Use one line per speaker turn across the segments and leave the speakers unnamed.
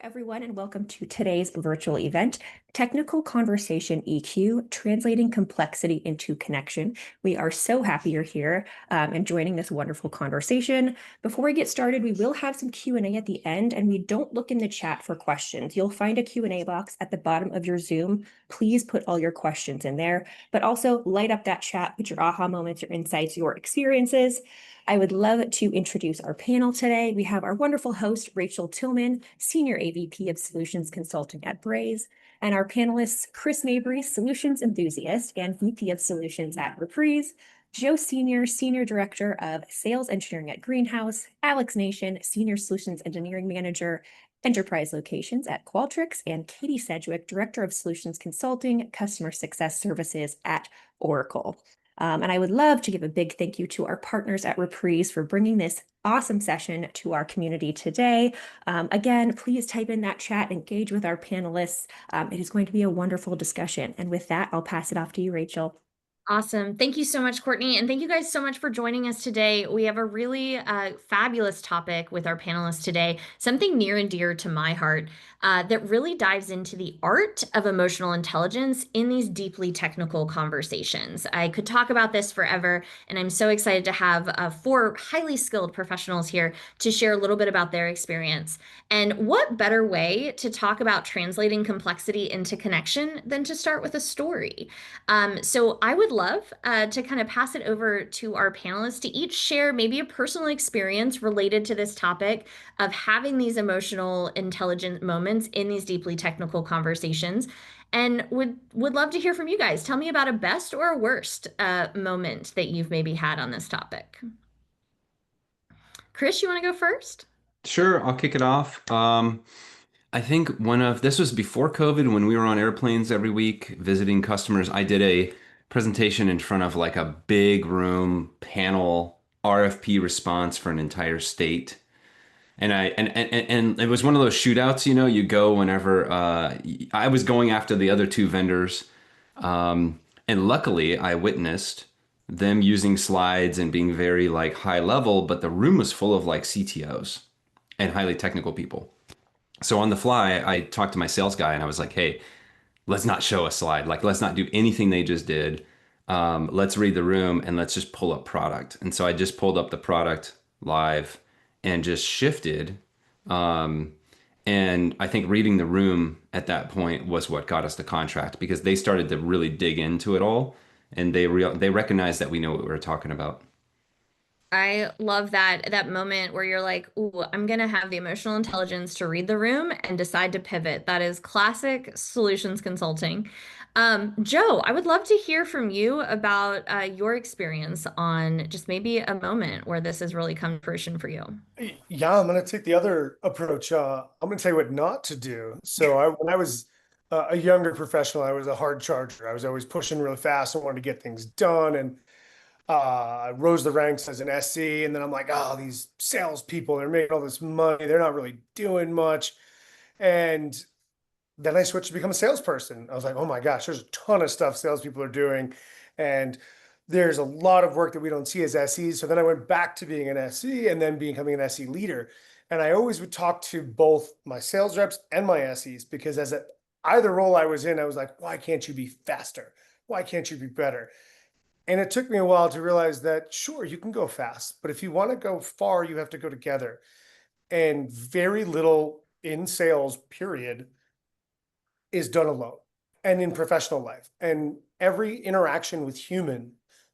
Everyone, and welcome to today's virtual event, Technical Conversation EQ, Translating Complexity into Connection. We are so happy you're here and joining this wonderful conversation. Before we get started, we will have some Q&A at the end, and we don't look in the chat for questions. You'll find a Q&A box at the bottom of your Zoom. Please put all your questions in there, but also light up that chat with your aha moments, your insights, your experiences. I would love to introduce our panel today. We have our wonderful host, Rachel Tillman, Senior AVP of Solutions Consulting at PreSales, and our panelists, Chris Mabry, Solutions Enthusiast and VP of Solutions at Reprise, Joe Senior, Senior Director of Sales Engineering at Greenhouse, Alex Nation, Senior Solutions Engineering Manager, Enterprise Locations at Qualtrics, and Katie Sedgwick, Director of Solutions Consulting, Customer Success Services at Oracle. And I would love to give a big thank you to our partners at Reprise for bringing this awesome session to our community today. Again, please type in that chat, engage with our panelists. It is going to be a wonderful discussion. And with that, I'll pass it off to you, Rachel.
Awesome. Thank you so much, Courtney. And thank you guys so much for joining us today. We have a really fabulous topic with our panelists today, something near and dear to my heart that really dives into the art of emotional intelligence in these deeply technical conversations. I could talk about this forever, and I'm so excited to have four highly skilled professionals here to share a little bit about their experience. And what better way to talk about translating complexity into connection than to start with a story? So I would love to kind of pass it over to our panelists to each share maybe a personal experience related to this topic of having these emotional intelligent moments in these deeply technical conversations. And would love to hear from you guys. Tell me about a best or a worst moment that you've maybe had on this topic. Chris, you want to go first?
Sure, I'll kick it off. I think this was before COVID when we were on airplanes every week visiting customers. I did a presentation in front of like a big room panel RFP response for an entire state. And it was one of those shootouts, you go whenever I was going after the other two vendors. And luckily I witnessed them using slides and being very like high level, but the room was full of like CTOs and highly technical people. So on the fly, I talked to my sales guy and I was like, hey, let's not show a slide. Like, let's not do anything they just did. Let's read the room and let's just pull up product. And so I just pulled up the product live and just shifted. And I think reading the room at that point was what got us the contract because they started to really dig into it all and they recognized that we know what we were talking about.
I love that moment where you're like, "Ooh, I'm gonna have the emotional intelligence to read the room and decide to pivot." That is classic solutions consulting. Joe, I would love to hear from you about your experience on just maybe a moment where this has really come to fruition for you.
Yeah, I'm going to take the other approach. I'm going to tell you what not to do. When I was a younger professional, I was a hard charger. I was always pushing really fast and wanted to get things done. And I rose the ranks as an SC. And then I'm like, oh, these salespeople, they're making all this money. They're not really doing much. And then I switched to become a salesperson. I was like, oh my gosh, there's a ton of stuff salespeople are doing. And there's a lot of work that we don't see as SEs. So then I went back to being an SE and then becoming an SE leader. And I always would talk to both my sales reps and my SEs because either role I was in, I was like, why can't you be faster? Why can't you be better? And it took me a while to realize that, sure, you can go fast, but if you want to go far, you have to go together. And very little in sales, period, is done alone and in professional life. And every interaction with human,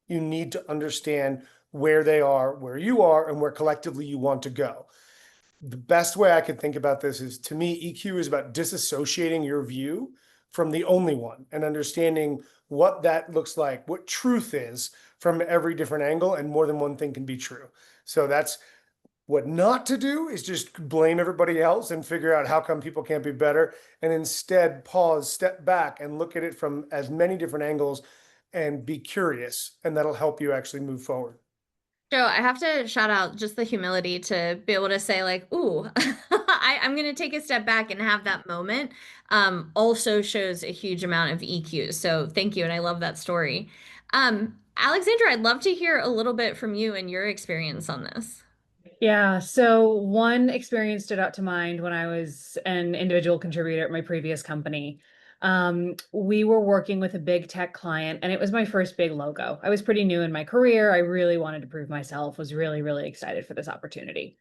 you need to understand where they are, where you are, and where collectively you want to go. The best way I could think about this is, to me, EQ is about disassociating your view from the only one and understanding what that looks like, what truth is from every different angle, and more than one thing can be true. So that's what not to do, is just blame everybody else and figure out how come people can't be better, and instead pause, step back, and look at it from as many different angles and be curious, and that'll help you actually move forward.
Joe, I have to shout out just the humility to be able to say like, ooh, I'm going to take a step back and have that moment. Also shows a huge amount of EQ. So thank you. And I love that story. Alexandra, I'd love to hear a little bit from you and your experience on this.
Yeah, so one experience stood out to mind when I was an individual contributor at my previous company. We were working with a big tech client, and it was my first big logo. I was pretty new in my career. I really wanted to prove myself, was really, really excited for this opportunity.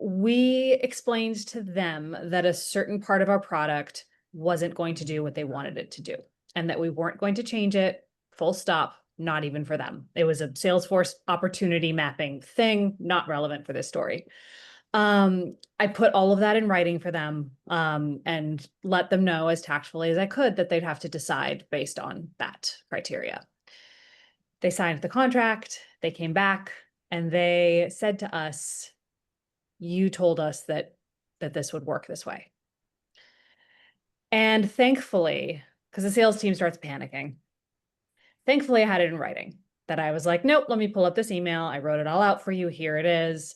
We explained to them that a certain part of our product wasn't going to do what they wanted it to do, and that we weren't going to change it, full stop, not even for them. It was a Salesforce opportunity mapping thing, not relevant for this story. I put all of that in writing for them, and let them know as tactfully as I could that they'd have to decide based on that criteria. They signed the contract, they came back, and they said to us, you told us that this would work this way. And thankfully, because the sales team starts panicking, thankfully I had it in writing that I was like, nope, let me pull up this email. I wrote it all out for you. Here it is.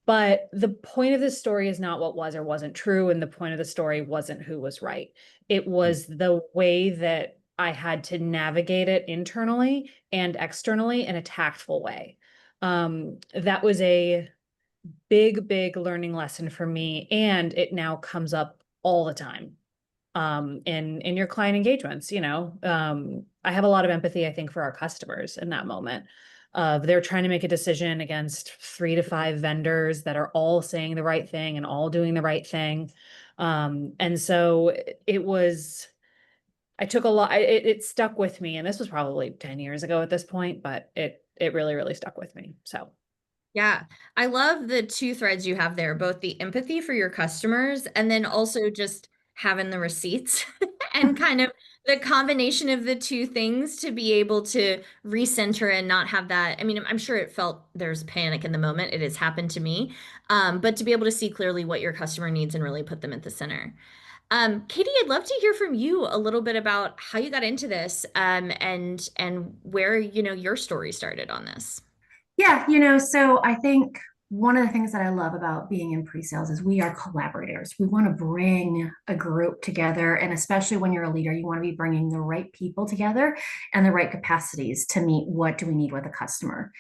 But the point of this story is not what was or wasn't true. And the point of the story wasn't who was right. It was the way that I had to navigate it internally and externally in a tactful way. That was a big learning lesson for me, and it now comes up all the time in your client engagements. I have a lot of empathy, I think, for our customers in that moment of they're trying to make a decision against 3 to 5 vendors that are all saying the right thing and all doing the right thing. And so it was, I took a lot, it stuck with me, and this was probably 10 years ago at this point, but it really stuck with me. So
Yeah, I love the two threads you have there, both the empathy for your customers and then also just having the receipts and kind of the combination of the two things to be able to recenter and not have that. I mean, I'm sure it felt there's panic in the moment. It has happened to me. But to be able to see clearly what your customer needs and really put them at the center. Katie, I'd love to hear from you a little bit about how you got into this, and where, your story started on this.
Yeah, so I think one of the things that I love about being in pre-sales is we are collaborators. We want to bring a group together, and especially when you're a leader, you want to be bringing the right people together and the right capacities to meet what do we need with a customer.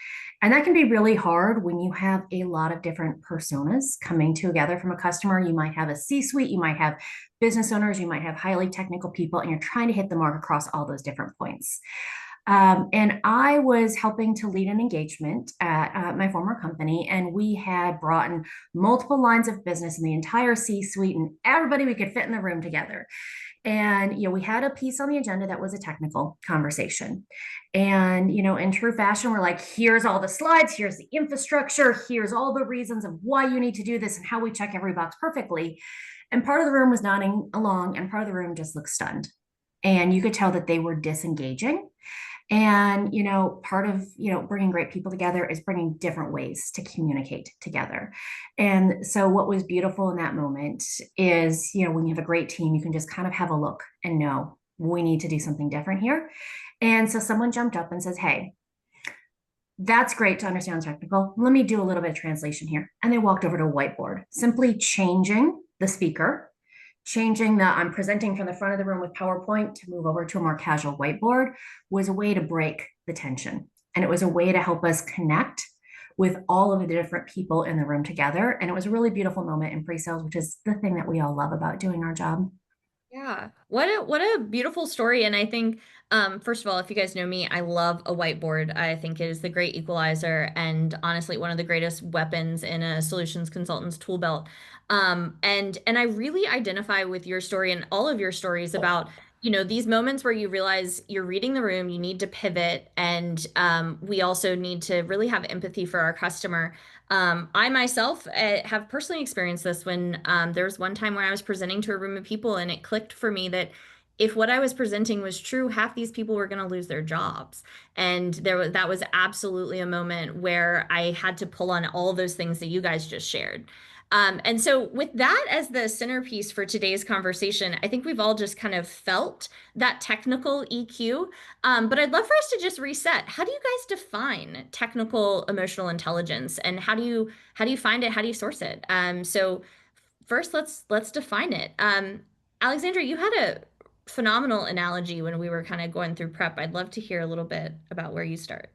And that can be really hard when you have a lot of different personas coming together from a customer. You might have a C-suite, you might have business owners, you might have highly technical people, and you're trying to hit the mark across all those different points. And I was helping to lead an engagement at my former company, and we had brought in multiple lines of business in the entire C-suite and everybody we could fit in the room together. And we had a piece on the agenda that was a technical conversation. And in true fashion, we're like, here's all the slides, here's the infrastructure, here's all the reasons of why you need to do this and how we check every box perfectly. And part of the room was nodding along, and part of the room just looked stunned. And you could tell that they were disengaging. And, part of, bringing great people together is bringing different ways to communicate together. And so what was beautiful in that moment is, when you have a great team, you can just kind of have a look and know we need to do something different here. And so someone jumped up and says, hey, that's great to understand technical. Let me do a little bit of translation here. And they walked over to a whiteboard, simply changing the speaker, changing the I'm presenting from the front of the room with PowerPoint to move over to a more casual whiteboard was a way to break the tension. And it was a way to help us connect with all of the different people in the room together. And it was a really beautiful moment in pre-sales, which is the thing that we all love about doing our job.
Yeah. What a beautiful story. And I think, first of all, if you guys know me, I love a whiteboard. I think it is the great equalizer and honestly one of the greatest weapons in a solutions consultant's tool belt. And I really identify with your story and all of your stories about, these moments where you realize you're reading the room, you need to pivot, and we also need to really have empathy for our customer. I myself have personally experienced this when there was one time where I was presenting to a room of people, and it clicked for me that if what I was presenting was true, half these people were going to lose their jobs. And that was absolutely a moment where I had to pull on all those things that you guys just shared. And so, with that as the centerpiece for today's conversation, I think we've all just kind of felt that technical EQ. But I'd love for us to just reset. How do you guys define technical emotional intelligence, and how do you find it? How do you source it? So first, let's define it. Alexandra, you had a phenomenal analogy when we were kind of going through prep. I'd love to hear a little bit about where you start.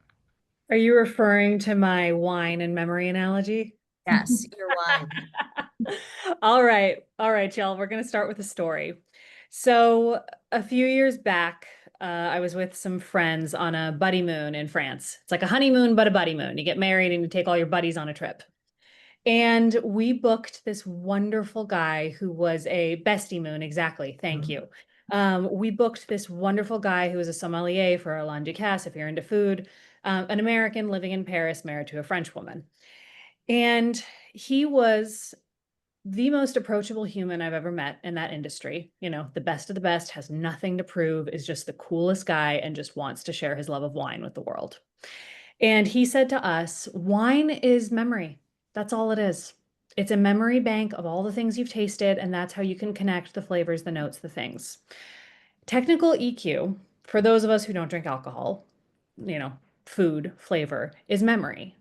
Are you referring to my wine and memory analogy?
Yes, your wine.
All right, y'all. We're gonna start with a story. So a few years back, I was with some friends on a buddy moon in France. It's like a honeymoon, but a buddy moon. You get married and you take all your buddies on a trip. And we booked this wonderful guy who was a bestie moon. Exactly. Thank you. We booked this wonderful guy who was a sommelier for a Alain Ducasse, if you're into food, an American living in Paris, married to a French woman. And he was the most approachable human I've ever met in that industry. You know, the best of the best, has nothing to prove, is just the coolest guy, and just wants to share his love of wine with the world. And he said to us, wine is memory. That's all it is. It's a memory bank of all the things you've tasted, and that's how you can connect the flavors, the notes, the things. Technical EQ, for those of us who don't drink alcohol, you know, food, flavor, is memory.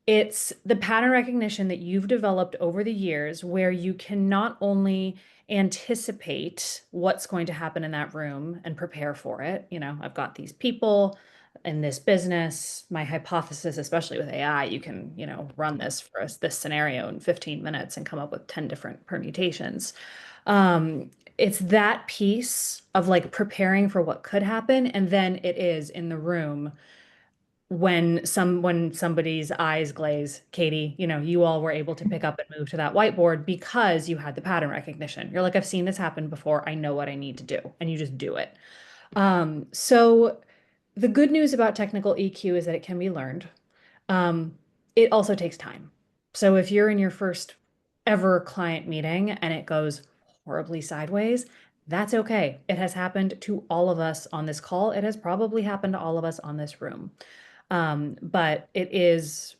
It's the pattern recognition that you've developed over the years where you can not only anticipate what's going to happen in that room and prepare for it. You know, I've got these people in this business, my hypothesis, especially with AI, you can, you know, run this for us, this scenario in 15 minutes and come up with 10 different permutations. It's that piece of like preparing for what could happen. And then it is in the room when somebody's eyes glaze, Katie, you know, you all were able to pick up and move to that whiteboard because you had the pattern recognition. You're like, I've seen this happen before. I know what I need to do. And you just do it. So the good news about technical EQ is that it can be learned. Um, it also takes time. So if you're in your first ever client meeting and it goes horribly sideways, that's okay. It has happened to all of us on this call. It has probably happened to all of us on this room. But it is,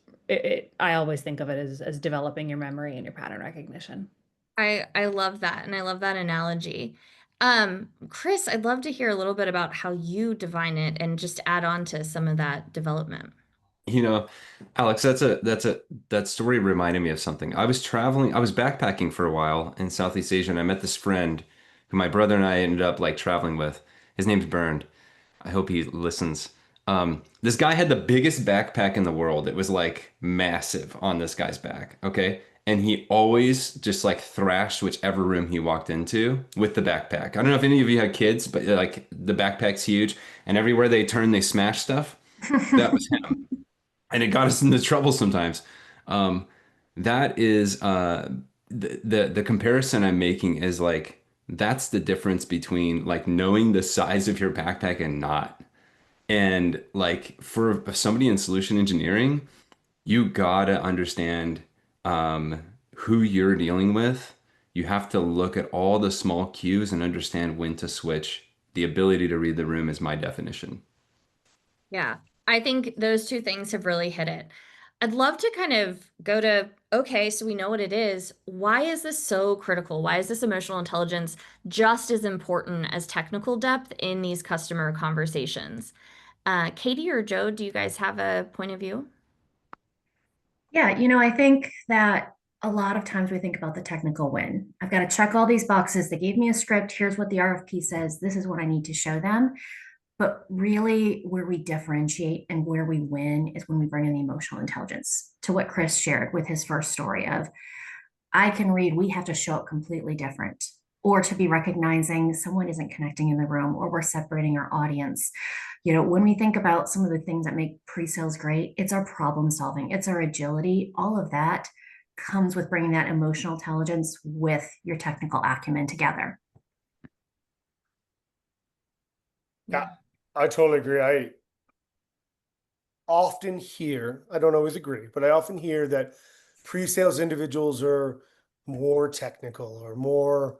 I always think of it as developing your memory and your pattern recognition.
I love that, and I love that analogy. Chris, I'd love to hear a little bit about how you divine it and just add on to some of that development.
You know, Alex, that story reminded me of something. I was traveling, I was backpacking for a while in Southeast Asia, and I met this friend who my brother and I ended up like traveling with. His name's Bernd. I hope he listens. This guy had the biggest backpack in the world. It was like massive on this guy's back. Okay. And he always just like thrashed whichever room he walked into with the backpack. I don't know if any of you had kids, but like the backpack's huge, and everywhere they turn, they smash stuff. That was him, and it got us into trouble sometimes. Um, that is the comparison I'm making is like that's the difference between like knowing the size of your backpack and not. And like for somebody in solution engineering, you gotta understand who you're dealing with. You have to look at all the small cues and understand when to switch. The ability to read the room is my definition.
Yeah, I think those two things have really hit it. I'd love to kind of go to, okay, so we know what it is. Why is this so critical? Why is this emotional intelligence just as important as technical depth in these customer conversations? Katie or Joe, do you guys have a point of view?
Yeah, I think that a lot of times we think about the technical win. I've got to check all these boxes. They gave me a script. Here's what the RFP says. This is what I need to show them. But really, where we differentiate and where we win is when we bring in the emotional intelligence to what Chris shared with his first story of I can read, we have to show up completely different, or to be recognizing someone isn't connecting in the room, or we're separating our audience. When we think about some of the things that make pre-sales great, it's our problem solving, it's our agility. All of that comes with bringing that emotional intelligence with your technical acumen together.
Yeah, I totally agree. I often hear, I don't always agree, but I often hear that pre-sales individuals are more technical or more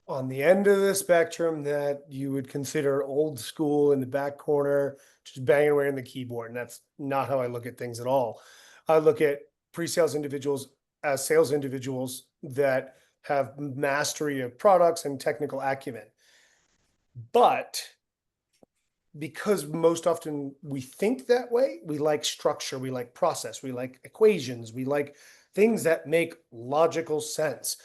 on the end of the spectrum that you would consider old school in the back corner, just banging away on the keyboard. And that's not how I look at things at all. I look at pre-sales individuals as sales individuals that have mastery of products and technical acumen. But because most often we think that way, we like structure, we like process, we like equations, we like things that make logical sense.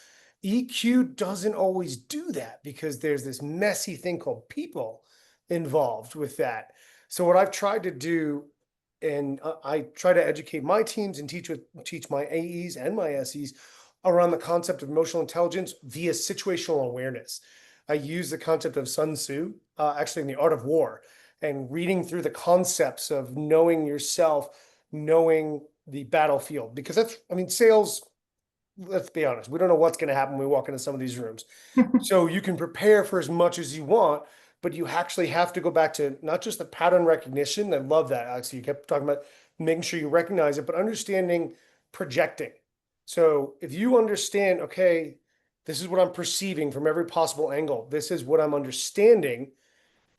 EQ doesn't always do that because there's this messy thing called people involved with that. So what I've tried to do and I try to educate my teams and teach my AEs and my SEs around the concept of emotional intelligence via situational awareness. I use the concept of Sun Tzu, actually in the Art of War, and reading through the concepts of knowing yourself, knowing the battlefield, because I mean, sales, let's be honest, we don't know what's going to happen when we walk into some of these rooms. So you can prepare for as much as you want, but you actually have to go back to not just the pattern recognition. I love that, Alex. You kept talking about making sure you recognize it, but understanding projecting. So if you understand, okay, this is what I'm perceiving from every possible angle, this is what I'm understanding.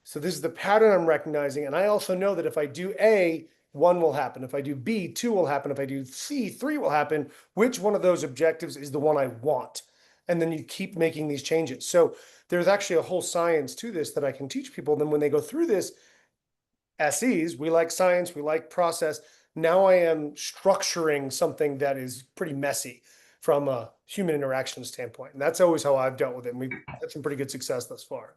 So this is the pattern I'm recognizing. And I also know that if I do A, one will happen. If I do B, two will happen. If I do C, three will happen. Which one of those objectives is the one I want? And then you keep making these changes. So there's actually a whole science to this that I can teach people. Then when they go through this, SEs, we like science, we like process. Now I am structuring something that is pretty messy from a human interaction standpoint. And that's always how I've dealt with it. And we've had some pretty good success thus far.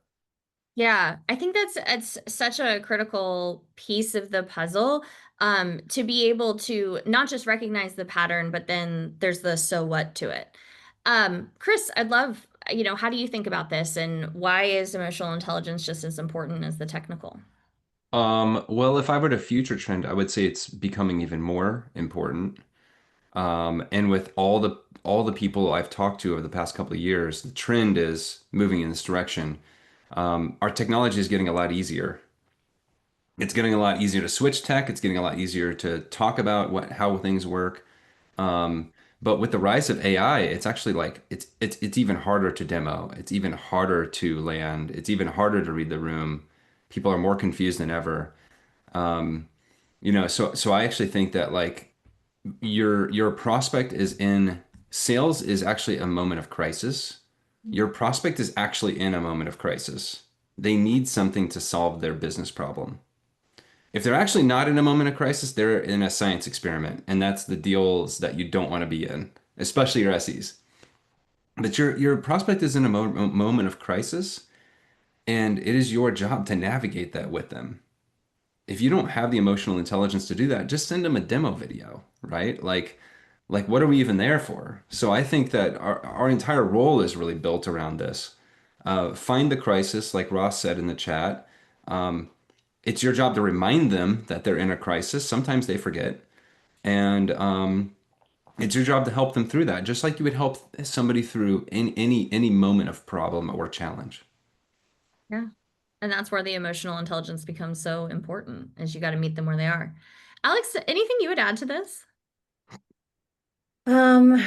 Yeah, I think it's such a critical piece of the puzzle, to be able to not just recognize the pattern, but then there's the so what to it. Chris, I'd love, how do you think about this, and why is emotional intelligence just as important as the technical?
Well, if I were to future trend, I would say it's becoming even more important. And with all the people I've talked to over the past couple of years, the trend is moving in this direction. Our technology is getting a lot easier. It's getting a lot easier to switch tech. It's getting a lot easier to talk about how things work. Um, but with the rise of AI, it's actually like it's even harder to demo. It's even harder to land. It's even harder to read the room. People are more confused than ever. Um, so I actually think that like your prospect is in sales is actually a moment of crisis. Your prospect is actually in a moment of crisis. They need something to solve their business problem. If they're actually not in a moment of crisis, they're in a science experiment, and that's the deals that you don't want to be in, especially your SEs. But your prospect is in a moment of crisis, and it is your job to navigate that with them. If you don't have the emotional intelligence to do that, just send them a demo video, right? Like what are we even there for? So I think that our entire role is really built around this. Find the crisis, like Ross said in the chat. Um, it's your job to remind them that they're in a crisis. Sometimes they forget. And it's your job to help them through that, just like you would help somebody through any moment of problem or challenge.
Yeah. And that's where the emotional intelligence becomes so important, is you got to meet them where they are. Alex, anything you would add to this?
Um,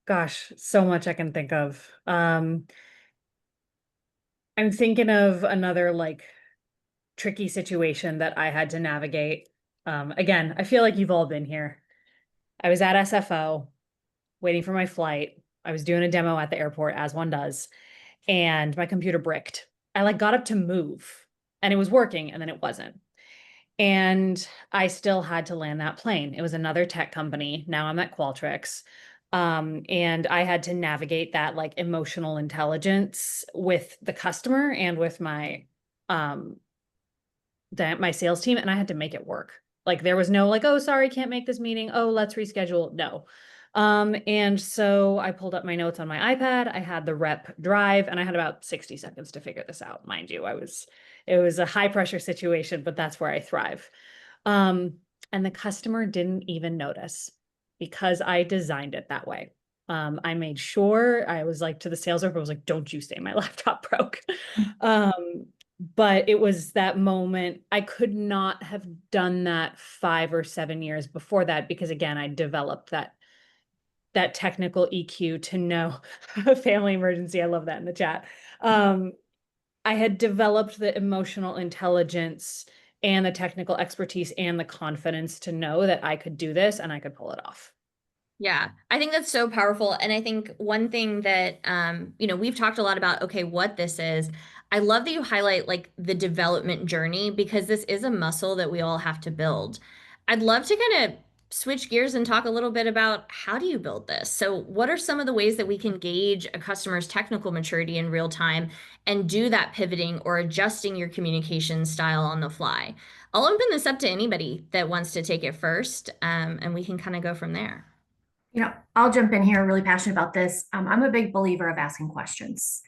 gosh, so much I can think of. I'm thinking of another like tricky situation that I had to navigate. Again, I feel like you've all been here. I was at SFO waiting for my flight. I was doing a demo at the airport, as one does, and my computer bricked. I like got up to move and it was working and then it wasn't. And I still had to land that plane. It was another tech company. Now I'm at Qualtrics. And I had to navigate that like emotional intelligence with the customer and with um my sales team, and I had to make it work. Like there was no like, oh, sorry, can't make this meeting. Oh, let's reschedule. No. And so I pulled up my notes on my iPad. I had the rep drive, and I had about 60 seconds to figure this out. Mind you, it was a high pressure situation, but that's where I thrive. Um, and the customer didn't even notice because I designed it that way. I made sure I was like to the sales rep, I was like, don't you say my laptop broke. Um, but it was that moment. I could not have done that 5 or 7 years before that because again, I developed that technical EQ to know a family emergency. I love that in the chat. I had developed the emotional intelligence and the technical expertise and the confidence to know that I could do this and I could pull it off.
Yeah, I think that's so powerful. And I think one thing that, we've talked a lot about, okay, what this is. I love that you highlight like the development journey, because this is a muscle that we all have to build. I'd love to kind of switch gears and talk a little bit about how do you build this? So what are some of the ways that we can gauge a customer's technical maturity in real time and do that pivoting or adjusting your communication style on the fly? I'll open this up to anybody that wants to take it first, and we can kind of go from there.
I'll jump in here, really passionate about this. I'm a big believer of asking questions.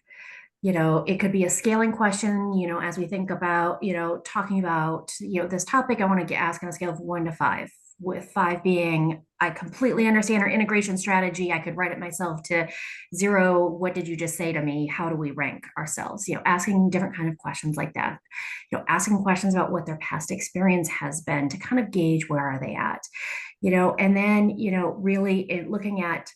It could be a scaling question, as we think about, talking about, this topic I want to ask on a scale of 1 to 5, with 5 being, I completely understand our integration strategy. I could write it myself, to 0, what did you just say to me? How do we rank ourselves? Asking different kind of questions like that, asking questions about what their past experience has been to kind of gauge where are they at, and then, really looking at,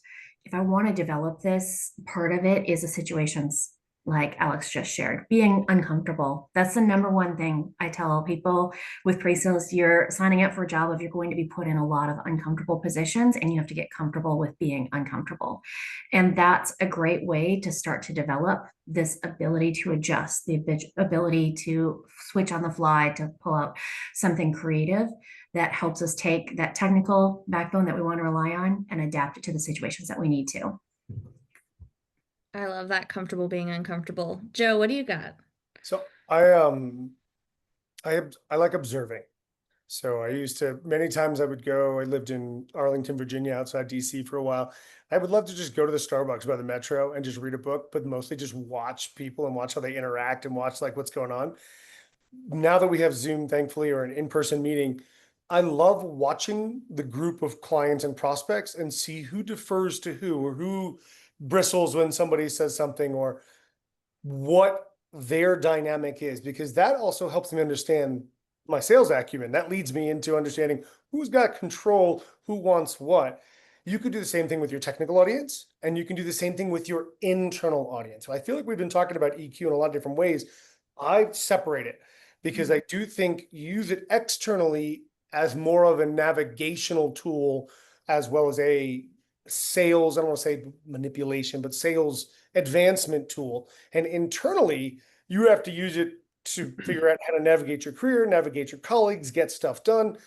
if I want to develop this, part of it is the situations like Alex just shared, being uncomfortable. That's the number one thing I tell people with pre-sales. You're signing up for a job if you're going to be put in a lot of uncomfortable positions, and you have to get comfortable with being uncomfortable. And that's a great way to start to develop this ability to adjust, the ability to switch on the fly, to pull out something creative that helps us take that technical backbone that we want to rely on and adapt it to the situations that we need to.
I love that, comfortable being uncomfortable. Joe, what do you got?
So I like observing. So many times I lived in Arlington, Virginia, outside DC for a while. I would love to just go to the Starbucks by the metro and just read a book, but mostly just watch people and watch how they interact and watch like what's going on. Now that we have Zoom, thankfully, or an in-person meeting, I love watching the group of clients and prospects and see who defers to who, or who bristles when somebody says something, or what their dynamic is, because that also helps me understand my sales acumen. That leads me into understanding who's got control, who wants what. You could do the same thing with your technical audience, and you can do the same thing with your internal audience. So I feel like we've been talking about EQ in a lot of different ways. I separate it because I do think use it externally as more of a navigational tool, as well as a sales, I don't want to say manipulation, but sales advancement tool. And internally, you have to use it to figure out how to navigate your career, navigate your colleagues, get stuff done.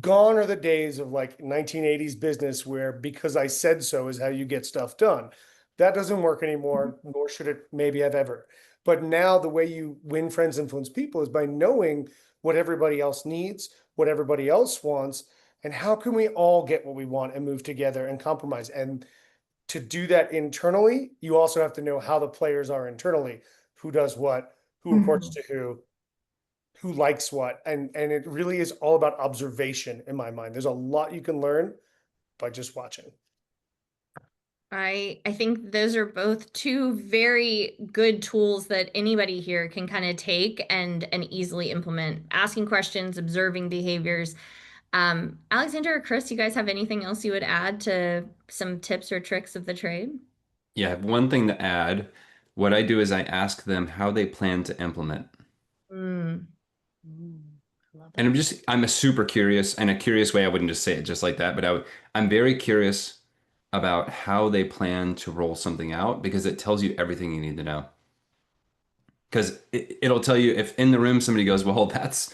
Gone are the days of like 1980s business where because I said so is how you get stuff done. That doesn't work anymore, nor should it maybe have ever. But now the way you win friends, influence people is by knowing what everybody else needs, what everybody else wants, and how can we all get what we want and move together and compromise. And to do that internally, you also have to know how the players are internally, who does what, who reports to who likes what. And it really is all about observation in my mind. There's a lot you can learn by just watching.
I think those are both two very good tools that anybody here can kind of take and easily implement. Asking questions, observing behaviors. Alexander or Chris, you guys have anything else you would add to some tips or tricks of the trade?
Yeah, I have one thing to add. What I do is I ask them how they plan to implement.
Mm.
Love
And
that.
I'm a super curious, and a curious way, I wouldn't just say it just like that, but I'm very curious about how they plan to roll something out, because it tells you everything you need to know. Because it'll tell you if in the room somebody goes, well, that's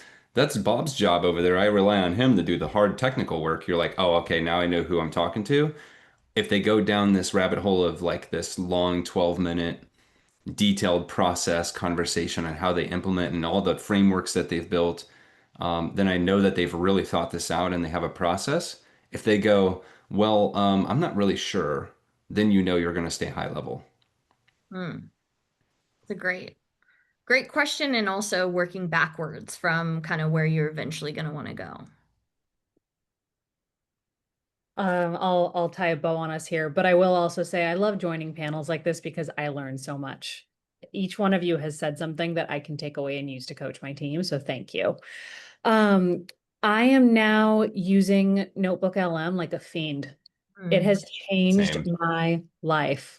Bob's job over there. I rely on him to do the hard technical work. You're like, oh, okay, now I know who I'm talking to. If they go down this rabbit hole of like this long 12-minute detailed process conversation on how they implement and all the frameworks that they've built, then I know that they've really thought this out and they have a process. If they go, well, I'm not really sure, then you know you're going to stay high level.
It's a great question, and also working backwards from kind of where you're eventually going to want to go.
I'll tie a bow on us here, but I will also say I love joining panels like this because I learn so much. Each one of you has said something that I can take away and use to coach my team, so thank you. I am now using Notebook LM like a fiend. It has changed
Same.
my life.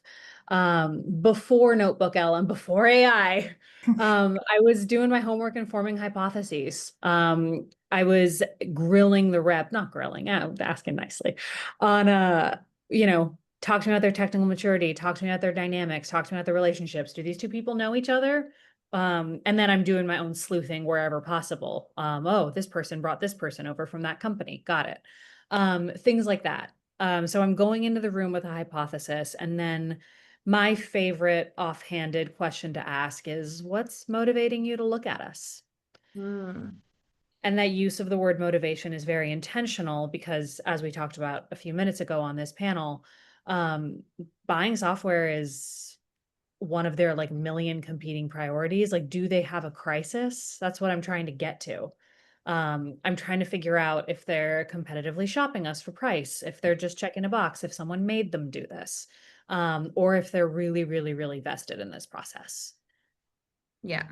Before Notebook LM, before AI, I was doing my homework and forming hypotheses. I was grilling the rep, not grilling, asking nicely, on talk to me about their technical maturity, talk to me about their dynamics, talk to me about their relationships. Do these two people know each other? And then I'm doing my own sleuthing wherever possible. Oh, this person brought this person over from that company. Got it. things like that. So I'm going into the room with a hypothesis, and then my favorite offhanded question to ask is, what's motivating you to look at us? And that use of the word motivation is very intentional because, as we talked about a few minutes ago on this panel, buying software is one of their like million competing priorities. Like, do they have a crisis? That's what I'm trying to get to. I'm trying to figure out if they're competitively shopping us for price, if they're just checking a box, if someone made them do this, or if they're really, really, really vested in this process.
Yeah.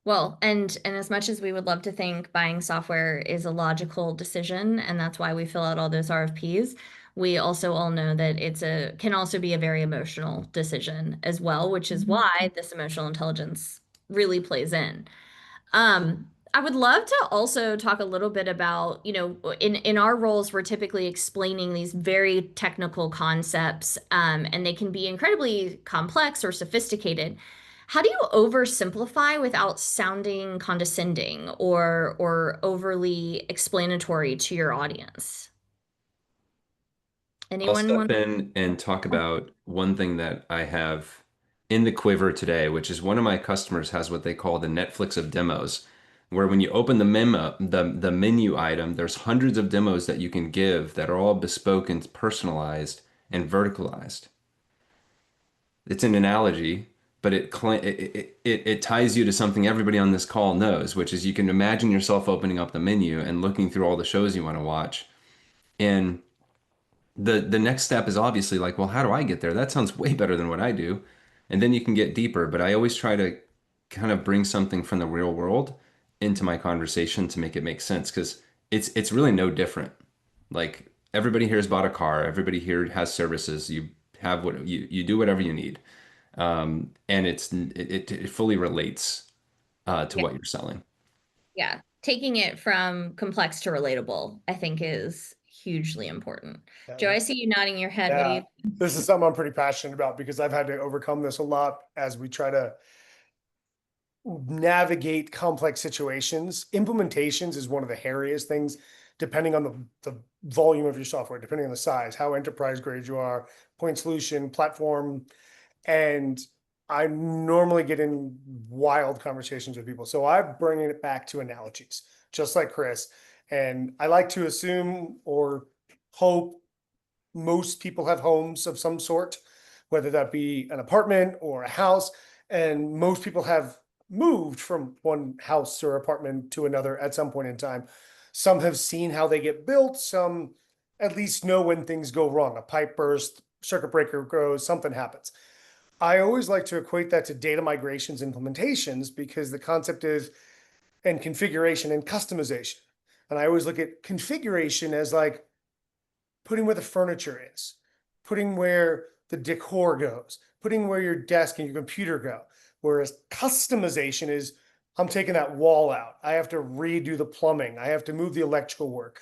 Well, and as much as we would love to think buying software is a logical decision, and that's why we fill out all those RFPs, we also all know that can also be a very emotional decision as well, which is why this emotional intelligence really plays in. I would love to also talk a little bit about, in our roles, we're typically explaining these very technical concepts, and they can be incredibly complex or sophisticated. How do you oversimplify without sounding condescending or overly explanatory to your audience?
I'll
Anyone
step
want?
in and talk about one thing that I have in the quiver today, which is one of my customers has what they call the Netflix of demos, where when you open the menu item, there's hundreds of demos that you can give that are all bespoke and personalized and verticalized. It's an analogy, but it ties you to something everybody on this call knows, which is you can imagine yourself opening up the menu and looking through all the shows you want to watch. And the next step is obviously like, well, how do I get there? That sounds way better than what I do. And then you can get deeper, but I always try to kind of bring something from the real world into my conversation to make it make sense because it's really no different. Like everybody here has bought a car, everybody here has services. You have what you do whatever you need. And it fully relates to
Yeah,
what you're selling.
yeah. Taking it from complex to relatable, I think is hugely important. Joe, I see you nodding your head. What do
Yeah,
you?
this is something I'm pretty passionate about because I've had to overcome this a lot as we try to navigate complex situations. Implementations is one of the hairiest things, depending on the volume of your software, depending on the size, how enterprise grade you are, point solution, platform. And I normally get in wild conversations with people. So I'm bringing it back to analogies, just like Chris. And I like to assume or hope most people have homes of some sort, whether that be an apartment or a house. And most people have moved from one house or apartment to another at some point in time. Some have seen how they get built. Some at least know when things go wrong. A pipe burst, circuit breaker goes, something happens. I always like to equate that to data migrations implementations because the concept is and configuration and customization. And I always look at configuration as like putting where the furniture is, putting where the decor goes, putting where your desk and your computer go. Whereas customization is I'm taking that wall out. I have to redo the plumbing. I have to move the electrical work.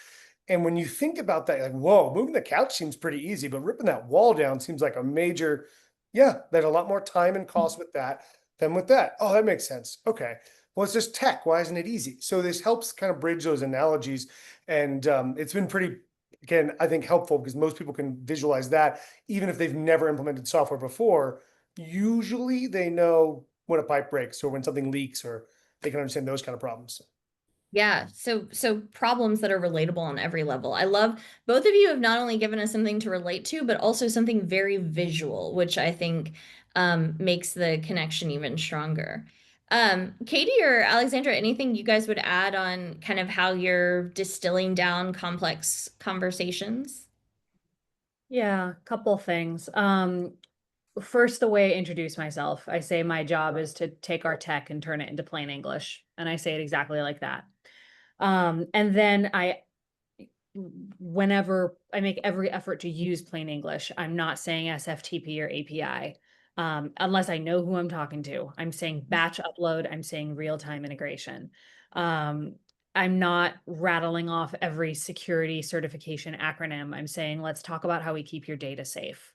And when you think about that, like, whoa, moving the couch seems pretty easy, but ripping that wall down seems like a major, yeah, there's a lot more time and cost with that than with that. Oh, that makes sense. Okay. Well, it's just tech. Why isn't it easy? So this helps kind of bridge those analogies. And it's been pretty, again, I think helpful because most people can visualize that even if they've never implemented software before. Usually they know when a pipe breaks or when something leaks or they can understand those kind of problems.
Yeah, so problems that are relatable on every level. I love both of you have not only given us something to relate to, but also something very visual, which I think makes the connection even stronger. Katie or Alexandra, anything you guys would add on kind of how you're distilling down complex conversations?
Yeah, a couple things. First, the way I introduce myself, I say my job is to take our tech and turn it into plain English. And I say it exactly like that. And then whenever I make every effort to use plain English, I'm not saying SFTP or API, unless I know who I'm talking to. I'm saying batch upload, I'm saying real-time integration. I'm not rattling off every security certification acronym. I'm saying, let's talk about how we keep your data safe.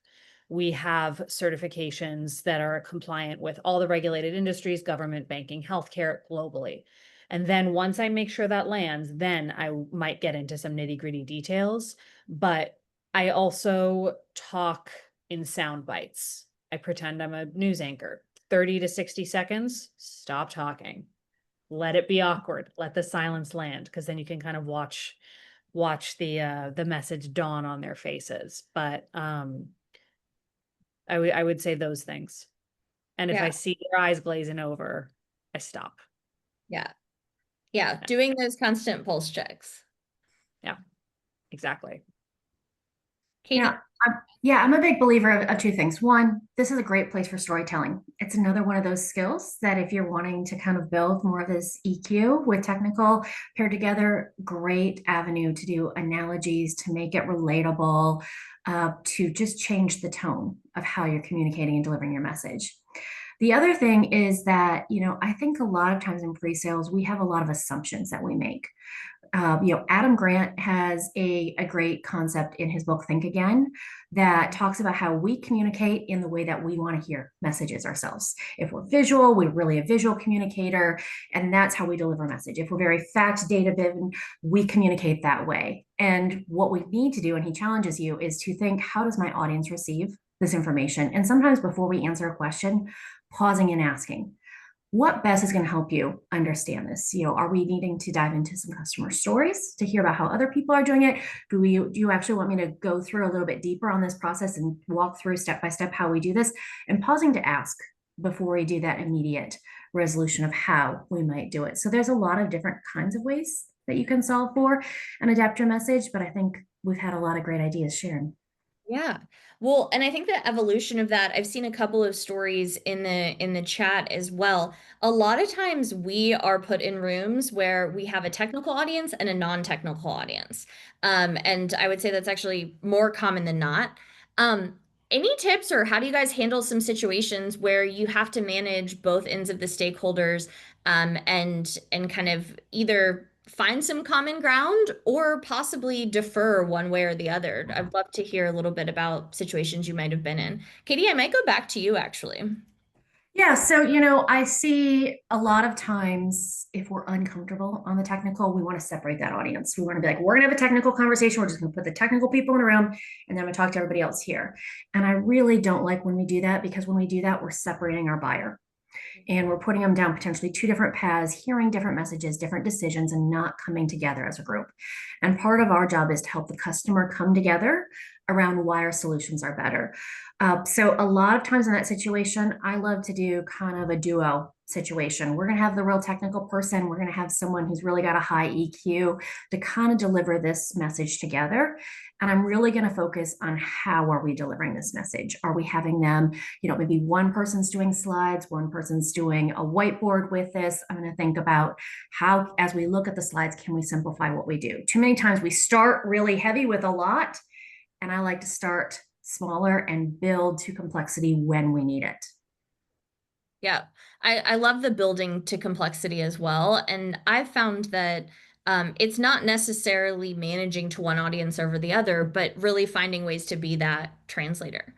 We have certifications that are compliant with all the regulated industries, government, banking, healthcare globally. And then once I make sure that lands, then I might get into some nitty-gritty details. But I also talk in sound bites. I pretend I'm a news anchor. 30 to 60 seconds, stop talking. Let it be awkward. Let the silence land, because then you can kind of watch the message dawn on their faces. But I would say those things. And if
Yeah.
I see their eyes glazing over, I stop.
Yeah. Yeah. Doing those constant pulse checks.
Yeah, exactly.
Katie?
I'm a big believer of two things. One, this is a great place for storytelling. It's another one of those skills that if you're wanting to kind of build more of this EQ with technical paired together, great avenue to do analogies, to make it relatable, to just change the tone of how you're communicating and delivering your message. The other thing is that, I think a lot of times in pre-sales, we have a lot of assumptions that we make. Adam Grant has a great concept in his book, Think Again, that talks about how we communicate in the way that we want to hear messages ourselves. If we're visual, we're really a visual communicator, and that's how we deliver a message. If we're very fact data driven, we communicate that way. And what we need to do, and he challenges you, is to think, how does my audience receive this information? And sometimes before we answer a question, pausing and asking, what best is going to help you understand this? Are we needing to dive into some customer stories to hear about how other people are doing it? Do you actually want me to go through a little bit deeper on this process and walk through step by step how we do this? And pausing to ask before we do that immediate resolution of how we might do it. So there's a lot of different kinds of ways that you can solve for and adapt your message, but I think we've had a lot of great ideas, Sharon.
Yeah. Well, and I think the evolution of that, I've seen a couple of stories in the chat as well. A lot of times we are put in rooms where we have a technical audience and a non-technical audience. And I would say that's actually more common than not. Any tips, or how do you guys handle some situations where you have to manage both ends of the stakeholders, and kind of either find some common ground or possibly defer one way or the other? I'd love to hear a little bit about situations you might have been in. Katie, I might go back to you actually.
Yeah, so I see a lot of times if we're uncomfortable on the technical, we want to separate that audience. We want to be like, we're gonna have a technical conversation. We're just gonna put the technical people in a room, and then we talk to everybody else here. And I really don't like when we do that, because when we do that, we're separating our buyer and we're putting them down potentially two different paths, hearing different messages, different decisions, and not coming together as a group. And part of our job is to help the customer come together around why our solutions are better. So a lot of times in that situation, I love to do kind of a duo situation. We're going to have the real technical person. We're going to have someone who's really got a high EQ to kind of deliver this message together. And I'm really going to focus on how are we delivering this message? Are we having them, maybe one person's doing slides, one person's doing a whiteboard with this. I'm going to think about how, as we look at the slides, can we simplify what we do? Too many times we start really heavy with a lot, and I like to start smaller and build to complexity when we need it.
Yeah, I love the building to complexity as well. And I've found that it's not necessarily managing to one audience over the other, but really finding ways to be that translator.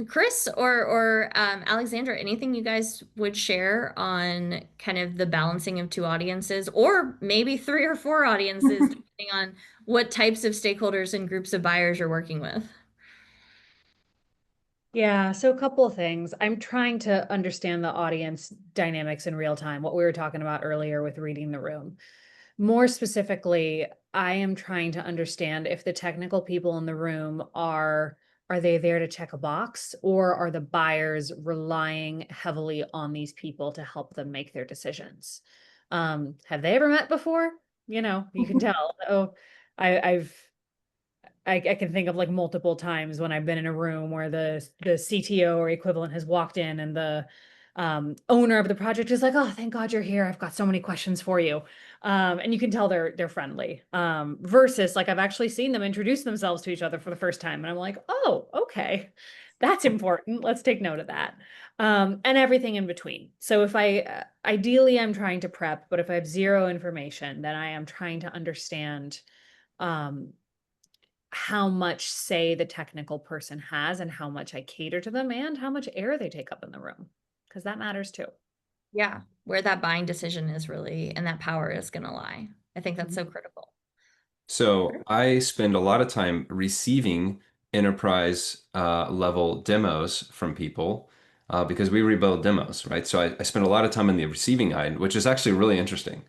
Chris or Alexandra, anything you guys would share on kind of the balancing of two audiences, or maybe three or four audiences, depending on what types of stakeholders and groups of buyers you're working with?
Yeah, so a couple of things. I'm trying to understand the audience dynamics in real time, what we were talking about earlier with reading the room. More specifically, I am trying to understand if the technical people in the room are they there to check a box, or are the buyers relying heavily on these people to help them make their decisions? Have they ever met before? You can tell. Oh, I've I can think of like multiple times when I've been in a room where the CTO or equivalent has walked in, and the owner of the project is like, "Oh, thank God you're here. I've got so many questions for you." And you can tell they're friendly. Versus like I've actually seen them introduce themselves to each other for the first time, and I'm like, "Oh, okay, that's important. Let's take note of that." And everything in between. So if ideally I'm trying to prep, but if I have zero information, then I am trying to understand um, how much say the technical person has, and how much I cater to them, and how much air they take up in the room, because that matters too.
Yeah, where that buying decision is really, and that power is going to lie. I think that's
Mhm.
so critical.
So I spend a lot of time receiving enterprise level demos from people because we rebuild demos, right? So I spend a lot of time on the receiving end, which is actually really interesting.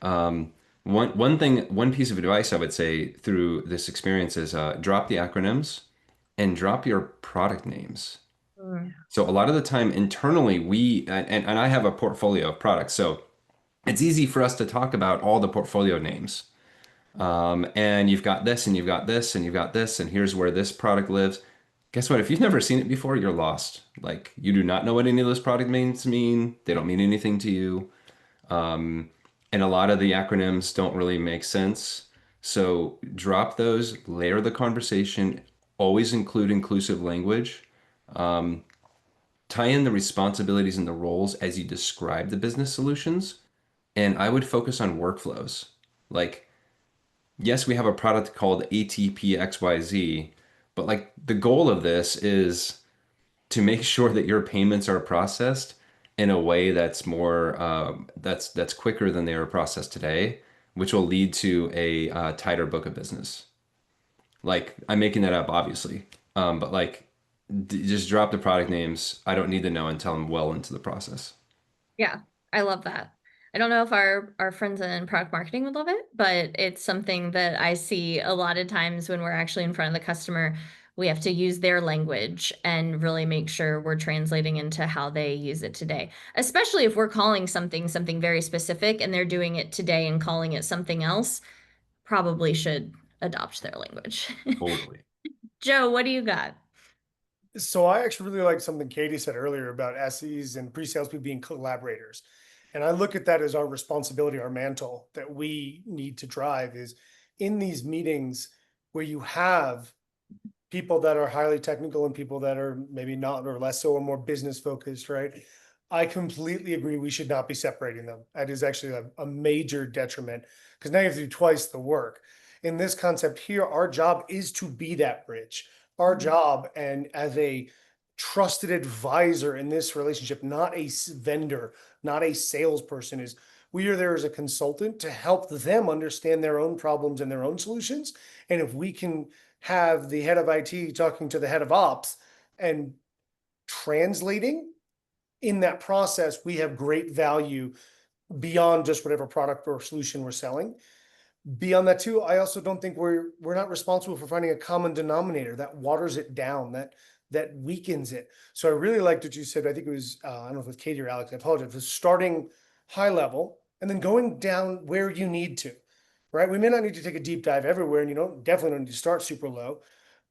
Um, one piece of advice I would say through this experience is drop the acronyms and drop your product names.
Mm.
So a lot of the time internally, and I have a portfolio of products, so it's easy for us to talk about all the portfolio names. And you've got this, and you've got this, and you've got this, and here's where this product lives. Guess what? If you've never seen it before, you're lost. Like you do not know what any of those product names mean. They don't mean anything to you. Um, and a lot of the acronyms don't really make sense. So drop those, layer the conversation, always include inclusive language. Um, Tie in the responsibilities and the roles as you describe the business solutions. And I would focus on workflows. Like, yes, we have a product called ATP XYZ, but like the goal of this is to make sure that your payments are processed in a way that's more that's quicker than they are processed today, which will lead to a tighter book of business. Like I'm making that up, obviously, but like just drop the product names. I don't need to know until I'm well into the process.
Yeah, I love that. I don't know if our friends in product marketing would love it, but it's something that I see a lot of times when we're actually in front of the customer. We have to use their language and really make sure we're translating into how they use it today. Especially if we're calling something very specific and they're doing it today and calling it something else, probably should adopt their language.
Totally.
Joe, what do you got?
So I actually really like something Katie said earlier about SEs and pre-sales people being collaborators. And I look at that as our responsibility, our mantle that we need to drive is in these meetings where you have people that are highly technical and people that are maybe not or less so or more business focused, right? I completely agree. We should not be separating them. That is actually a major detriment because now you have to do twice the work. In this concept here, our job is to be that bridge. Our job, and as a trusted advisor in this relationship, not a vendor, not a salesperson, is we are there as a consultant to help them understand their own problems and their own solutions. And if we can have the head of IT talking to the head of ops and translating in that process, we have great value beyond just whatever product or solution we're selling. Beyond that too, I also don't think we're not responsible for finding a common denominator that waters it down, that weakens it. So I really liked what you said. I think it was I don't know if it was Katie or Alex. I apologize. It was starting high level and then going down where you need to. Right? We may not need to take a deep dive everywhere, and you don't definitely don't need to start super low,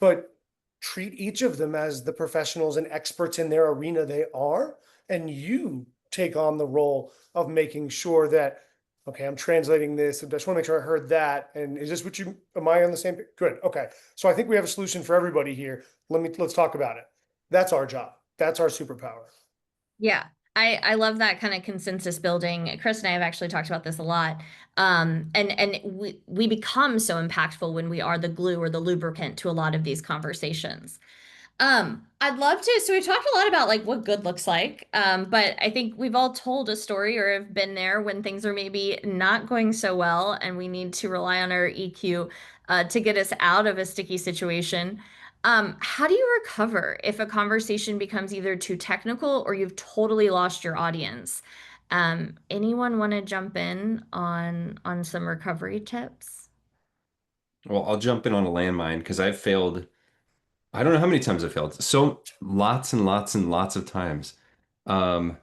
but treat each of them as the professionals and experts in their arena they are, and you take on the role of making sure that okay, I'm translating this. I just want to make sure I heard that. And is this what you, am I on the same? Good. Okay. So I think we have a solution for everybody here. Let's talk about it. That's our job. That's our superpower.
Yeah, I love that kind of consensus building. Chris and I have actually talked about this a lot. And we become so impactful when we are the glue or the lubricant to a lot of these conversations. I'd love to. So we talked a lot about like what good looks like. But I think we've all told a story or have been there when things are maybe not going so well, and we need to rely on our EQ to get us out of a sticky situation. How do you recover if a conversation becomes either too technical or you've totally lost your audience? Anyone want to jump in on some recovery tips?
Well, I'll jump in on a landmine because I've failed. I don't know how many times I failed. So lots and lots and lots of times. Um,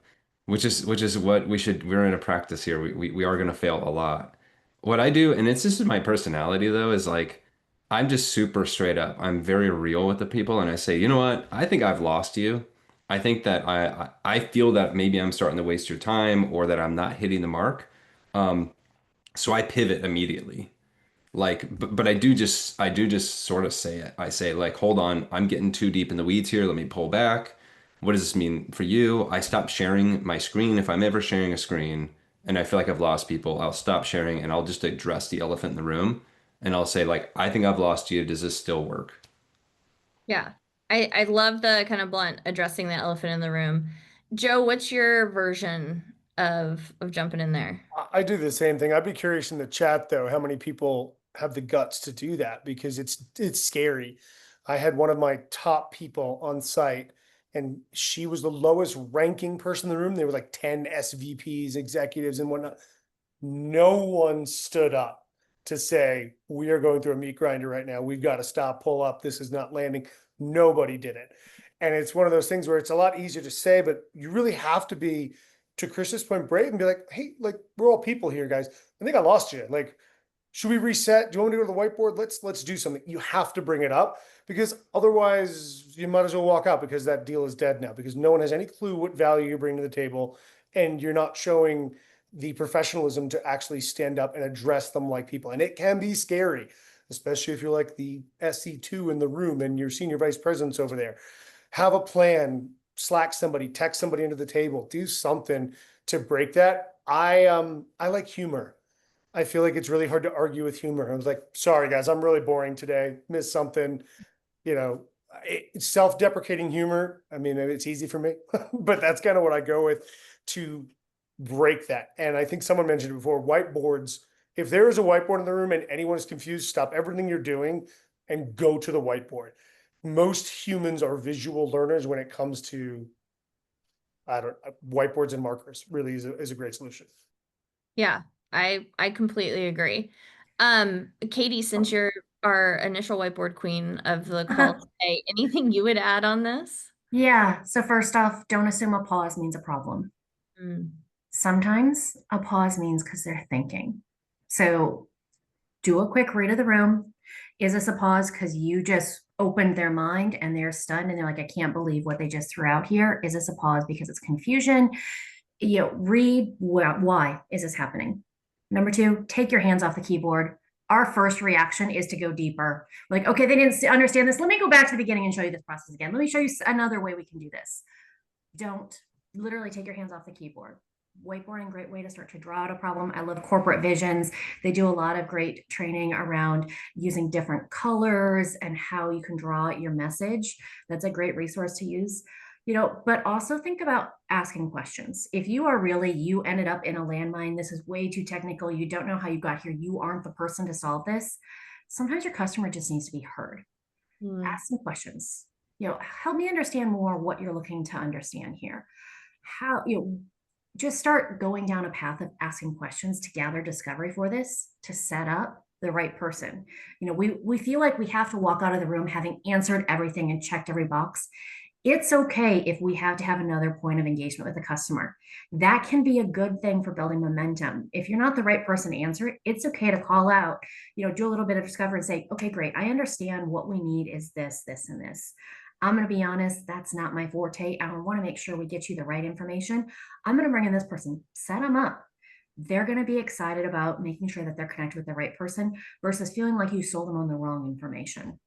which is what we're in a practice here. We are gonna fail a lot. What I do, and it's just my personality though, is like I'm just super straight up. I'm very real with the people and I say, you know what? I think I've lost you. I think that I feel that maybe I'm starting to waste your time or that I'm not hitting the mark. Um, so I pivot immediately. Like, but I do just sort of say it. I say like, hold on, I'm getting too deep in the weeds here. Let me pull back. What does this mean for you? I stop sharing my screen. If I'm ever sharing a screen and I feel like I've lost people, I'll stop sharing and I'll just address the elephant in the room. And I'll say like, I think I've lost you. Does this still work?
Yeah. I love the kind of blunt addressing the elephant in the room. Joe, what's your version of jumping in there?
I do the same thing. I'd be curious in the chat though, how many people have the guts to do that because it's scary. I had one of my top people on site, and she was the lowest ranking person in the room. There were like 10 SVPs, executives, and whatnot. No one stood up to say, we are going through a meat grinder right now. We've got to stop, pull up. This is not landing. Nobody did it. And it's one of those things where it's a lot easier to say, but you really have to be, to Chris's point, brave and be like, hey, like, we're all people here, guys. I think I lost you. Like, should we reset? Do you want me to go to the whiteboard? Let's do something. You have to bring it up because otherwise you might as well walk out because that deal is dead now because no one has any clue what value you bring to the table, and you're not showing the professionalism to actually stand up and address them like people. And it can be scary, especially if you're like the SC2 in the room and your senior vice president's over there. Have a plan, Slack somebody, text somebody into the table, do something to break that. I like humor. I feel like it's really hard to argue with humor. I was like, sorry guys, I'm really boring today. Missed something, you know, self-deprecating humor. I mean, it's easy for me, but that's kind of what I go with to break that. And I think someone mentioned it before, whiteboards. If there is a whiteboard in the room and anyone is confused, stop everything you're doing and go to the whiteboard. Most humans are visual learners when it comes to, whiteboards and markers really is a great solution.
Yeah, I completely agree. Katie, since you're our initial whiteboard queen of the call today, anything you would add on this?
Yeah. So first off, don't assume a pause means a problem. Sometimes a pause means because they're thinking. So do a quick read of the room. Is this a pause because you just opened their mind and they're stunned and they're like, I can't believe what they just threw out here? Is this a pause because it's confusion? Read why is this happening? Number two, take your hands off the keyboard. Our first reaction is to go deeper. Like, okay, they didn't understand this. Let me go back to the beginning and show you this process again. Let me show you another way we can do this. Don't literally take your hands off the keyboard. Whiteboarding, great way to start to draw out a problem. I love corporate visions. They do a lot of great training around using different colors and how you can draw out your message. That's a great resource to use. But also think about asking questions. If you ended up in a landmine, this is way too technical, you don't know how you got here, you aren't the person to solve this. Sometimes your customer just needs to be heard. Ask some questions. Help me understand more what you're looking to understand here. How, just start going down a path of asking questions to gather discovery for this, to set up the right person. We feel like we have to walk out of the room having answered everything and checked every box. It's okay if we have to have another point of engagement with the customer. That can be a good thing for building momentum. If you're not the right person to answer it, it's okay to call out, do a little bit of discovery and say, okay, great. I understand what we need is this, this, and this. I'm going to be honest, that's not my forte. I want to make sure we get you the right information. I'm going to bring in this person, set them up. They're going to be excited about making sure that they're connected with the right person versus feeling like you sold them on the wrong information.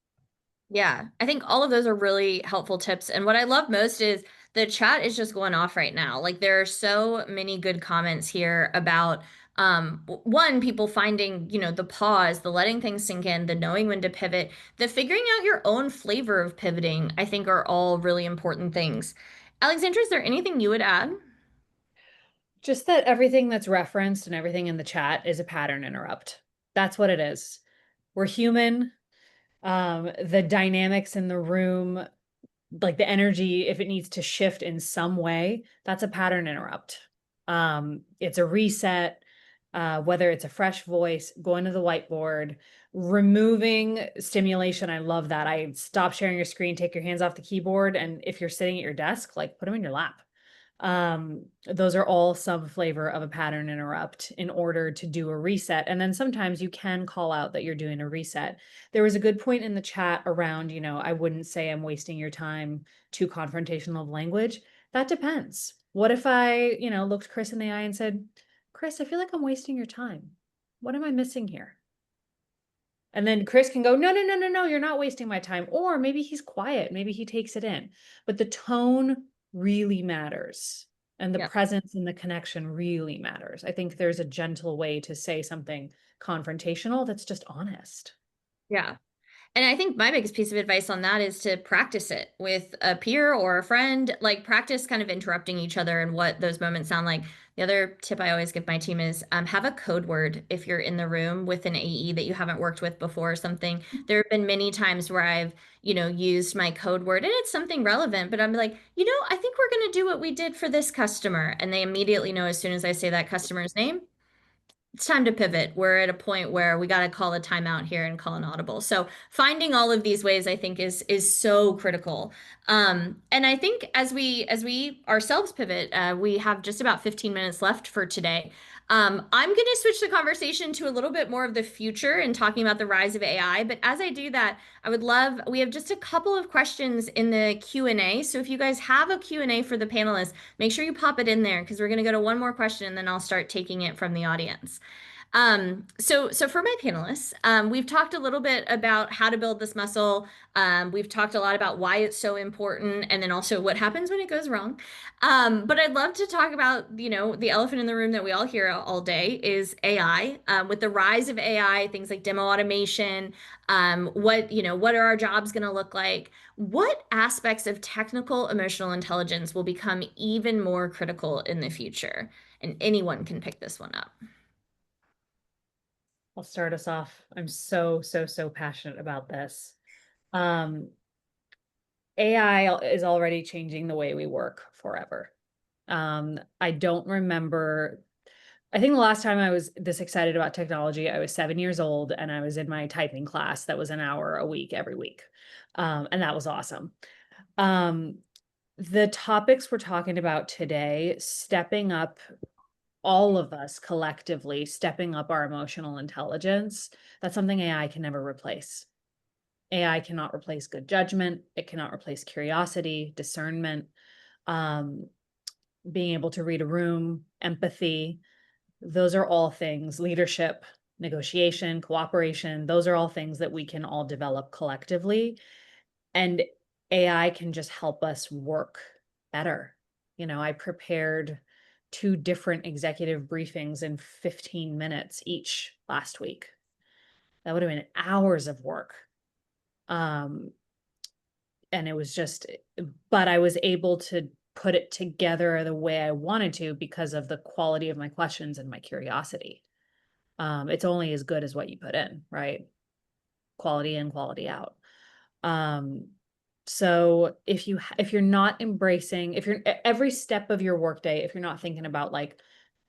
Yeah, I think all of those are really helpful tips. And what I love most is the chat is just going off right now. Like there are so many good comments here about one, people finding, the pause, the letting things sink in, the knowing when to pivot, the figuring out your own flavor of pivoting, I think are all really important things. Alexandra, is there anything you would add?
Just that everything that's referenced and everything in the chat is a pattern interrupt. That's what it is. We're human. The dynamics in the room, like the energy, if it needs to shift in some way, that's a pattern interrupt. It's a reset, whether it's a fresh voice, going to the whiteboard, removing stimulation. I love that. I stop sharing your screen, take your hands off the keyboard. And if you're sitting at your desk, like put them in your lap. Those are all some flavor of a pattern interrupt in order to do a reset. And then sometimes you can call out that you're doing a reset. There was a good point in the chat around, I wouldn't say I'm wasting your time, too confrontational of language. That depends. What if I, looked Chris in the eye and said, Chris, I feel like I'm wasting your time. What am I missing here? And then Chris can go, no, you're not wasting my time. Or maybe he's quiet. Maybe he takes it in. But the tone really matters. And the presence and the connection really matters. I think there's a gentle way to say something confrontational that's just honest.
Yeah. And I think my biggest piece of advice on that is to practice it with a peer or a friend, like practice kind of interrupting each other and what those moments sound like. The other tip I always give my team is have a code word if you're in the room with an AE that you haven't worked with before or something. There have been many times where I've, used my code word and it's something relevant, but I'm like, I think we're going to do what we did for this customer. And they immediately know as soon as I say that customer's name, it's time to pivot. We're at a point where we got to call a timeout here and call an audible. So finding all of these ways, I think, is so critical. And I think as we ourselves pivot, we have just about 15 minutes left for today. I'm going to switch the conversation to a little bit more of the future and talking about the rise of AI. But as I do that, we have just a couple of questions in the Q&A. So if you guys have a Q&A for the panelists, make sure you pop it in there because we're going to go to one more question and then I'll start taking it from the audience. So for my panelists, we've talked a little bit about how to build this muscle. We've talked a lot about why it's so important and then also what happens when it goes wrong. But I'd love to talk about, the elephant in the room that we all hear all day is AI. With the rise of AI, things like demo automation, what are our jobs going to look like? What aspects of technical emotional intelligence will become even more critical in the future? And anyone can pick this one up.
I'll start us off. I'm so passionate about this. AI is already changing the way we work forever. I don't remember. I think the last time I was this excited about technology, I was 7 years old and I was in my typing class that was an hour a week every week. And that was awesome. The topics we're talking about today, stepping up, all of us collectively stepping up our emotional intelligence, that's something AI can never replace. AI cannot replace good judgment. It cannot replace curiosity, discernment, being able to read a room, empathy. Those are all things, leadership, negotiation, cooperation. Those are all things that we can all develop collectively. And AI can just help us work better. I prepared 2 different executive briefings in 15 minutes each last week. That would have been hours of work. And it was but I was able to put it together the way I wanted to because of the quality of my questions and my curiosity. It's only as good as what you put in, right? Quality in, quality out. So if you're not embracing, if you're every step of your workday, if you're not thinking about like,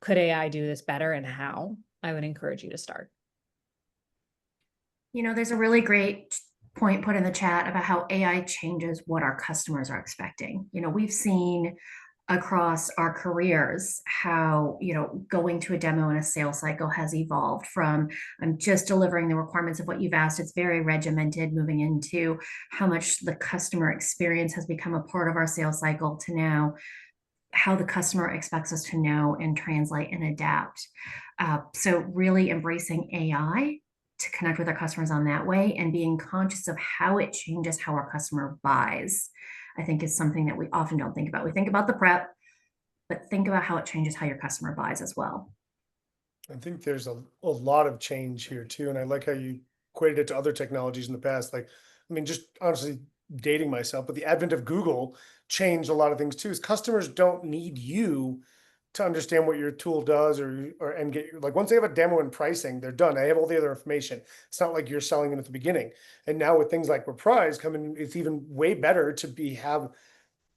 could AI do this better and how, I would encourage you to start.
There's a really great point put in the chat about how AI changes what our customers are expecting. We've seen across our careers how going to a demo in a sales cycle has evolved from I'm just delivering the requirements of what you've asked. It's very regimented, moving into how much the customer experience has become a part of our sales cycle to now how the customer expects us to know and translate and adapt. So really embracing AI to connect with our customers on that way and being conscious of how it changes how our customer buys, I think is something that we often don't think about. We think about the prep, but think about how it changes how your customer buys as well.
I think there's a lot of change here too. And I like how you equated it to other technologies in the past. Just honestly dating myself, but the advent of Google changed a lot of things too. Is customers don't need you to understand what your tool does and get like once they have a demo and pricing, they're done. They have all the other information. It's not like you're selling it at the beginning. And now with things like Reprise coming, it's even way better to have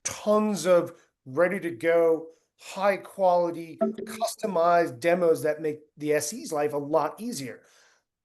tons of ready to go, high quality, customized demos that make the SE's life a lot easier.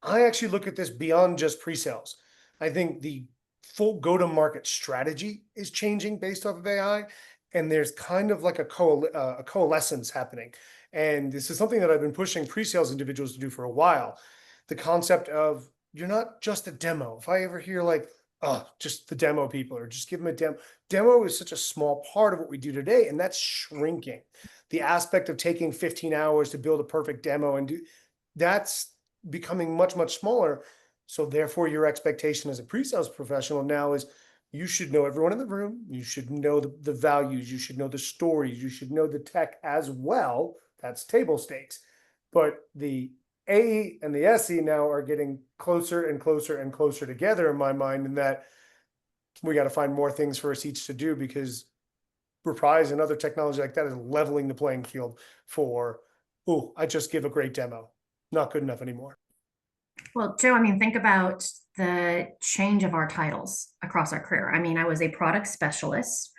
I actually look at this beyond just pre-sales. I think the full go-to-market strategy is changing based off of AI, and there's kind of like a coalescence happening. And this is something that I've been pushing pre-sales individuals to do for a while. The concept of you're not just a demo. If I ever hear like, oh, just the demo people or just give them a demo. Demo is such a small part of what we do today, and that's shrinking. The aspect of taking 15 hours to build a perfect demo that's becoming much, much smaller. So therefore your expectation as a pre-sales professional now is you should know everyone in the room. You should know the values. You should know the stories. You should know the tech as well. That's table stakes. But the AE and the SE now are getting closer and closer and closer together in my mind, in that we got to find more things for us each to do, because Reprise and other technology like that is leveling the playing field for, oh, I just give a great demo. Not good enough anymore.
Well, Joe, I mean, think about the change of our titles across our career. I mean, I was a product specialist,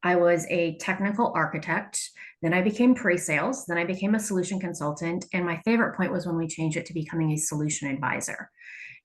I was a technical architect, then I became pre-sales, then I became a solution consultant. And my favorite point was when we changed it to becoming a solution advisor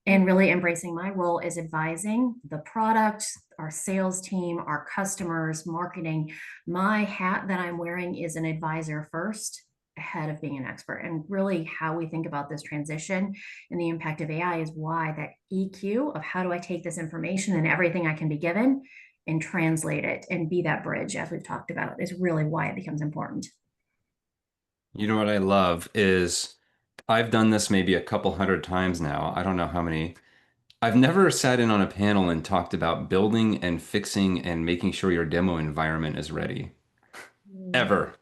and really embracing my role as advising the product, our sales team, our customers, marketing. My hat that I'm wearing is an advisor first, ahead of being an expert. And really, how we think about this transition and the impact of AI is why that EQ of how do I take this information and everything I can be given and translate it and be that bridge, as we've talked about, is really why it becomes important.
You know what I love is I've done this maybe a couple hundred times now. I don't know how many. I've never sat in on a panel and talked about building and fixing and making sure your demo environment is ready. Ever.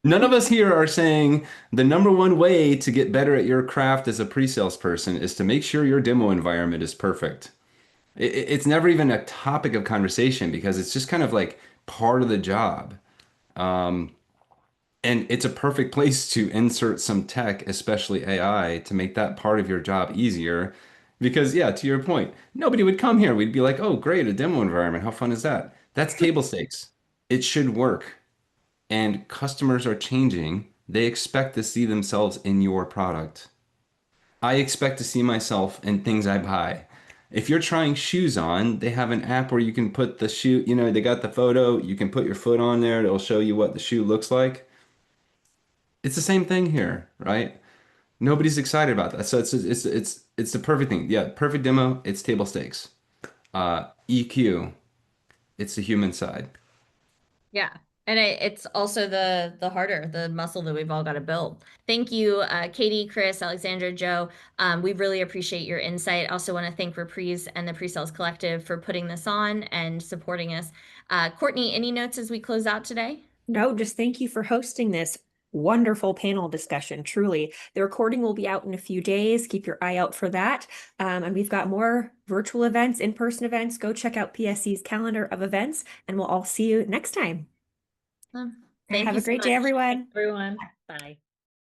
None of us here are saying the number one way to get better at your craft as a pre-sales person is to make sure your demo environment is perfect. It's never even a topic of conversation because it's just kind of like part of the job. Um, and it's a perfect place to insert some tech, especially AI, to make that part of your job easier. Because, yeah, to your point, nobody would come here. We'd be like, oh, great, a demo environment. How fun is that? That's table stakes. It should work. And customers are changing. They expect to see themselves in your product. I expect to see myself in things I buy. If you're trying shoes on, they have an app where you can put the shoe, they got the photo, you can put your foot on there, it'll show you what the shoe looks like. It's the same thing here, right? Nobody's excited about that. So it's the perfect thing. Yeah, perfect demo, it's table stakes. EQ, it's the human side.
Yeah. And it's also the harder, the muscle that we've all got to build. Thank you, Katie, Chris, Alexandra, Joe. We really appreciate your insight. Also want to thank Reprise and the Pre-Sales Collective for putting this on and supporting us. Courtney, any notes as we close out today?
No, just thank you for hosting this wonderful panel discussion. Truly, the recording will be out in a few days. Keep your eye out for that. And we've got more virtual events, in-person events. Go check out PSC's calendar of events, and we'll all see you next time.
Thank
Have
you
a great
so
day,
much.
everyone.
Everyone, bye.